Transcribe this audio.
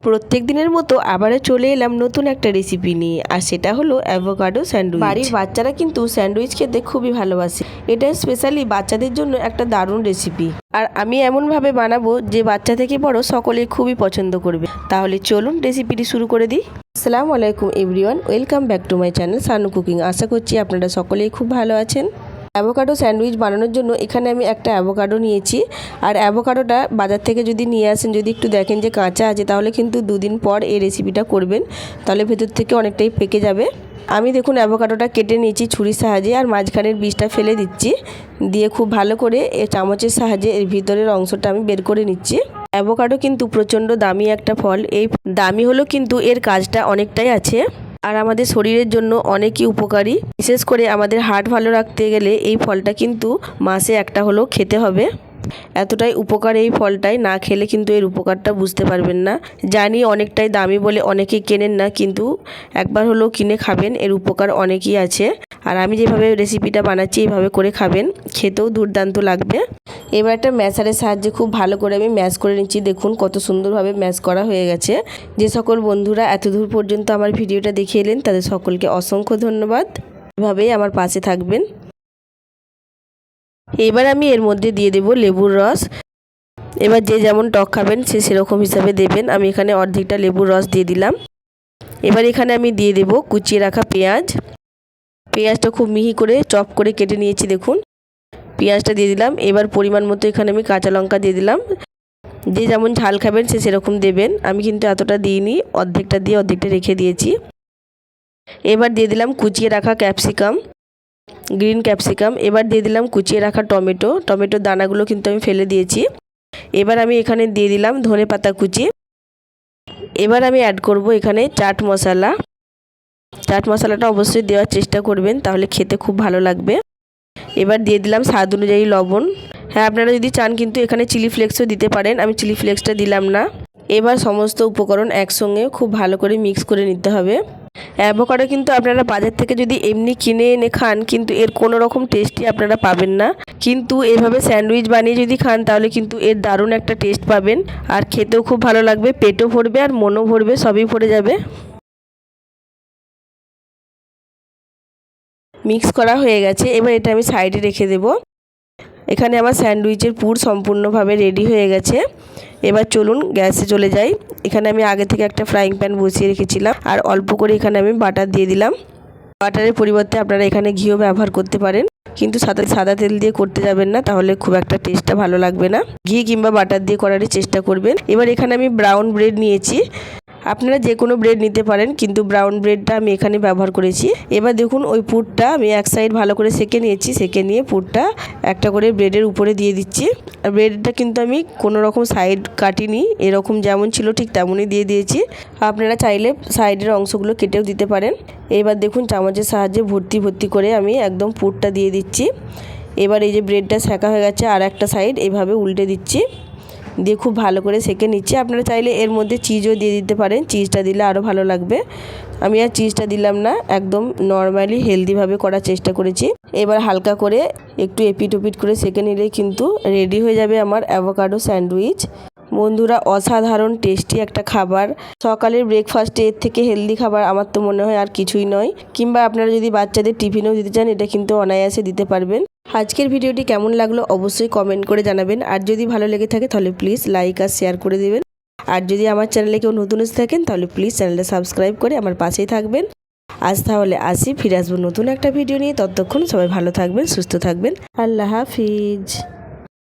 প্রত্যেক দিনের মতো আবারও চলে এলাম নতুন একটা রেসিপি নিয়ে, আর সেটা হলো অ্যাভোকাডো স্যান্ডউইচ। বাড়ির বাচ্চারা কিন্তু স্যান্ডউইচ খেতে খুবই ভালোবাসে। এটা স্পেশালি বাচ্চাদের জন্য একটা দারুণ রেসিপি, আর আমি এমনভাবে বানাবো যে বাচ্চা থেকে বড় সকলেই খুবই পছন্দ করবে। তাহলে চলুন রেসিপিটি শুরু করে দিই। আসসালামু আলাইকুম everyone, welcome back to my channel Sanu cooking. আশা করছি আপনারা সকলেই খুব ভালো আছেন। অ্যাভোকাডো স্যান্ডউইচ বানানোর জন্য এখানে আমি একটা অ্যাভোকাডো নিয়েছি, আর অ্যাভোকাডোটা বাজার থেকে যদি নিয়ে আসেন, যদি একটু দেখেন যে কাঁচা আছে, তাহলে কিন্তু দুদিন পর এই রেসিপিটা করবেন, তাহলে ভেতর থেকে অনেকটাই পেকে যাবে। আমি দেখুন অ্যাভোকাডোটা কেটে নিয়েছি ছুরির সাহায্যে, আর মাঝখানের বীজটা ফেলে দিচ্ছি, দিয়ে খুব ভালো করে চামচের সাহায্যে এর ভিতরের অংশটা আমি বের করে নিচ্ছি। অ্যাভোকাডো কিন্তু প্রচণ্ড দামি একটা ফল। এই দামি হলো কিন্তু এর কাজটা অনেকটাই আছে, আর আমাদের শরীরের জন্য অনেকই উপকারী। বিশেষ করে আমাদের হার্ট ভালো রাখতে গেলে এই ফলটা কিন্তু মাসে একটা হলেও খেতে হবে। এতটাই উপকার এই ফলটাই, না খেলে কিন্তু এর উপকারটা বুঝতে পারবেন না। জানি অনেকটাই দামি বলে অনেকেই কেনেন না, কিন্তু একবার হলেও কিনে খাবেন, এর উপকার অনেকই আছে। আর আমি যেভাবে রেসিপিটা বানাচ্ছি এইভাবে করে খাবেন, খেতেও দুর্দান্ত লাগবে। এবার একটা ম্যাশারের সাহায্যে খুব ভালো করে আমি ম্যাশ করে নিচ্ছি। দেখুন কত সুন্দরভাবে ম্যাশ করা হয়ে গেছে। যে সকল বন্ধুরা এতদূর পর্যন্ত আমার ভিডিওটা দেখে এলেন, তাদের সকলকে অসংখ্য ধন্যবাদ। এভাবেই আমার পাশে থাকবেন। এবার আমি এর মধ্যে দিয়ে দেব লেবুর রস। এবার যে যেমন টক খাবেন সে সেরকম হিসাবে দেবেন। আমি এখানে অর্ধেকটা লেবুর রস দিয়ে দিলাম। এবার এখানে আমি দিয়ে দেব কুচিয়ে রাখা পেঁয়াজ। পেঁয়াজটা খুব মিহি করে চপ করে কেটে নিয়েছি। দেখুন পেঁয়াজটা দিয়ে দিলাম। এবার পরিমাণ মতো এখানে আমি কাঁচা লঙ্কা দিয়ে দিলাম। যে যেমন ঝাল খাবেন সে সেরকম দেবেন। আমি কিন্তু এতটা দিইনি, অর্ধেকটা দিয়ে অর্ধেকটা রেখে দিয়েছি। এবার দিয়ে দিলাম কুচিয়ে রাখা ক্যাপসিকাম, গ্রিন ক্যাপসিকাম। এবার দিয়ে দিলাম কুচিয়ে রাখা টমেটো। টমেটোর দানাগুলো কিন্তু আমি ফেলে দিয়েছি। এবার আমি এখানে দিয়ে দিলাম ধনে পাতা কুচি। এবার আমি অ্যাড করব এখানে চাট মশলা। চাট মশলাটা অবশ্যই দেওয়ার চেষ্টা করবেন, তাহলে খেতে খুব ভালো লাগবে। এবার দিয়ে দিলাম স্বাদ অনুযায়ী লবণ। হ্যাঁ, আপনারা যদি চান কিন্তু এখানে চিলি ফ্লেক্সও দিতে পারেন, আমি চিলি ফ্লেক্সটা দিলাম না। এবার সমস্ত উপকরণ একসঙ্গে খুব ভালো করে মিক্স করে নিতে হবে। অ্যাভোকাডো কিন্তু আপনারা বাজার থেকে যদি এমনি কিনে এনে খান, কিন্তু এর কোনো রকম টেস্টই আপনারা পাবেন না। কিন্তু এভাবে স্যান্ডউইচ বানিয়ে যদি খান, তাহলে কিন্তু এর দারুণ একটা টেস্ট পাবেন, আর খেতেও খুব ভালো লাগবে, পেটও ভরবে আর মনও ভরবে, সবই ভরে যাবে। মিক্স করা হয়ে গেছে। এবার এটা আমি সাইডে রেখে দেব। এখানে আমার স্যান্ডউইচের পুর সম্পূর্ণভাবে রেডি হয়ে গেছে। এবার চলুন গ্যাসে চলে যাই। এখানে আমি আগে থেকে একটা ফ্রাইং প্যান বসিয়ে রেখেছিলাম, আর অল্প করে এখানে আমি বাটার দিয়ে দিলাম। বাটারের পরিবর্তে আপনারা এখানে ঘিও ব্যবহার করতে পারেন, কিন্তু সাদা তেল দিয়ে করতে যাবেন না, তাহলে খুব একটা টেস্টটা ভালো লাগবে না। ঘি কিংবা বাটার দিয়ে করারই চেষ্টা করবেন। এবার এখানে আমি ব্রাউন ব্রেড নিয়েছি। আপনারা যে কোনো ব্রেড নিতে পারেন, কিন্তু ব্রাউন ব্রেডটা আমি এখানে ব্যবহার করেছি। এবার দেখুন ওই পুরটা আমি এক সাইড ভালো করে সেঁকে নিয়েছি। সেঁকে নিয়ে পুরটা একটা করে ব্রেডের উপরে দিয়ে দিচ্ছি। আর ব্রেডটা কিন্তু আমি কোনো রকম সাইড কাটিনি, এরকম যেমন ছিল ঠিক তেমনই দিয়ে দিয়েছি। আপনারা চাইলে সাইডের অংশগুলো কেটেও দিতে পারেন। এবার দেখুন চামচের সাহায্যে ভর্তি করে আমি একদম পুরটা দিয়ে দিচ্ছি। এবার এই যে ব্রেডটা সেঁকা হয়ে গেছে, আর একটা সাইড এভাবে উল্টে দিচ্ছি, দিয়ে খুব ভালো করে সেঁকে নিচ্ছি। আপনারা চাইলে এর মধ্যে চিজও দিয়ে দিতে পারেন, চিজটা দিলে আরও ভালো লাগবে। আমি আর চিজটা দিলাম না, একদম নর্মালি হেলদিভাবে করার চেষ্টা করেছি। এবার হালকা করে একটু এপিট ওপিট করে সেঁকে নিলেই কিন্তু রেডি হয়ে যাবে আমার অ্যাভোকাডো স্যান্ডউইচ। বন্ধুরা, অসাধারণ টেস্টি একটা খাবার। সকালের ব্রেকফাস্টে এর থেকে হেলদি খাবার আমার তো মনে হয় আর কিছুই নয়। কিংবা আপনারা যদি বাচ্চাদের টিফিনেও দিতে চান, এটা কিন্তু অনায়াসে দিতে পারবেন। আজকের ভিডিওটি কেমন লাগলো অবশ্যই কমেন্ট করে জানাবেন, আর যদি ভালো লেগে থাকে তাহলে প্লিজ লাইক আর শেয়ার করে দেবেন। আর যদি আমার চ্যানেলে কেউ নতুন এসে থাকেন, তাহলে প্লিজ চ্যানেলটা সাবস্ক্রাইব করে আমার পাশেই থাকবেন। আজ তাহলে আসি, ফিরে আসবো নতুন একটা ভিডিও নিয়ে। ততক্ষণ সবাই ভালো থাকবেন, সুস্থ থাকবেন। আল্লাহ হাফিজ।